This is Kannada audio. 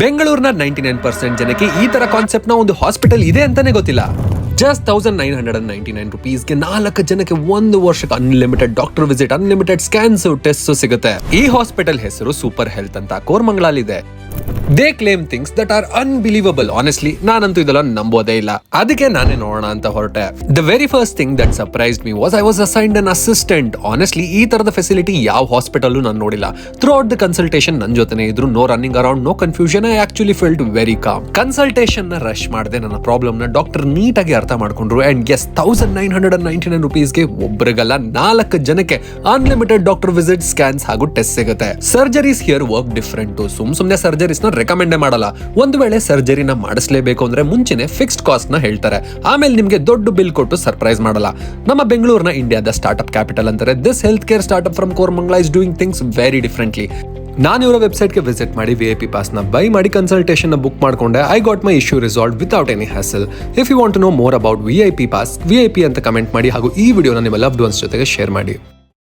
ಬೆಂಗಳೂರಿನ 99% ಜನಕ್ಕೆ ಈ ತರ ಕಾನ್ಸೆಪ್ಟ್ ನ ಒಂದು ಹಾಸ್ಪಿಟಲ್ ಇದೆ ಅಂತಾನೆ ಗೊತ್ತಿಲ್ಲ. ಜಸ್ಟ್ 1999 ರುಪೀಸ್ಗೆ 4 ಜನಕ್ಕೆ 1 ವರ್ಷಕ್ಕೆ unlimited doctor visit, unlimited scans, test ಸಿಗುತ್ತೆ. ಈ ಹಾಸ್ಪಿಟಲ್ ಹೆಸರು ಸೂಪರ್ ಹೆಲ್ತ್ ಅಂತ ಕೋರಮಂಗಲಲ್ಲಿದೆ. They claim things that are unbelievable. Honestly ನಾನಂತೂ ಇದೆಲ್ಲ ನಂಬೋದೇ ಇಲ್ಲ. ಅದಕ್ಕೆ ನಾನೇ ನೋಡೋಣ ಅಂತ ಹೊರಟೆ. The very first thing that surprised me was I was assigned an assistant. Honestly ಈ ತರದ ಫೆಸಿಲಿಟಿ ಯಾವ ಹಾಸ್ಪಿಟಲ್ ನಾನು ನೋಡಿಲ್ಲ. ಥ್ರೂ ಔಟ್ ದ ಕನ್ಸಲ್ಟೇಷನ್ ನನ್ನ ಜೊತೆನೇ ಇದ್ರು. No running around, no confusion. I actually felt very calm. Consultation ನ ರಶ್ ಮಾಡದೆ ನನ್ನ ಪ್ರಾಬ್ಲಮ್ ನ ಡಾಕ್ಟರ್ ನೀಟಾಗಿ ಅರ್ಥ ಮಾಡ್ಕೊಂಡ್ರು. ಅಂಡ್ ಎಸ್ 1999 ರುಪೀಸ್ಗೆ ಒಬ್ಬರಿಗಲ್ಲ 4 ಜನಕ್ಕೆ ಅನ್ಲಿಮಿಟೆಡ್ ಡಾಕ್ಟರ್ ವಿಸಿಟ್, ಸ್ಕ್ಯಾನ್ಸ್ ಹಾಗೂ ಟೆಸ್ಟ್ ಸಿಗುತ್ತೆ. Surgeries here work different. ಸುಮ್ನೆ ಸರ್ಜರೀಸ್ ನ ರೆಕಮೆಂಡೇ ಮಾಡಲ್ಲ. ಒಂದು ವೇಳೆ ಸರ್ಜರಿನ ಮಾಡಿಸಲೇಬೇಕು ಅಂದ್ರೆ ಮುಂಚೆನೆ ಫಿಕ್ಸ್ಡ್ ಕಾಸ್ಟ್ ನ ಹೇಳ್ತಾರೆ. ಆಮೇಲೆ ನಿಮ್ಗೆ ದೊಡ್ಡ ಬಿಲ್ ಕೊಟ್ಟು ಸರ್ಪ್ರೈಸ್ ಮಾಡಲ್ಲ. ನಮ್ಮ ಬೆಂಗಳೂರಿನ ಇಂಡಿಯಾದ ಸ್ಟಾರ್ಟ್ಅಪ್ ಕ್ಯಾಪಿಟಲ್ ಅಂತಾರೆ. This health care startup from Koramangala is doing things very differently. ನಾನು ಇವರ ವೆಬ್ಸೈಟ್ಗೆ ವಿಸಿಟ್ ಮಾಡಿ VIP ಪಾಸ್ ನ ಬೈ ಮಾಡಿ ಕನ್ಸಲ್ಟೇಷನ್ ನ ಬುಕ್ ಮಾಡ್ಕೊಂಡೆ. I got my issue resolve without any hassle. If you want to know more about VIP pass, VIP ಅಂತ ಕಮೆಂಟ್ ಮಾಡಿ ಹಾಗೂ ಈ ವಿಡಿಯೋನ ನಿಮ್ಮ ಲವ್ಡ್ ಒನ್ಸ್ ಜೊತೆಗೆ ಶೇರ್ ಮಾಡಿ.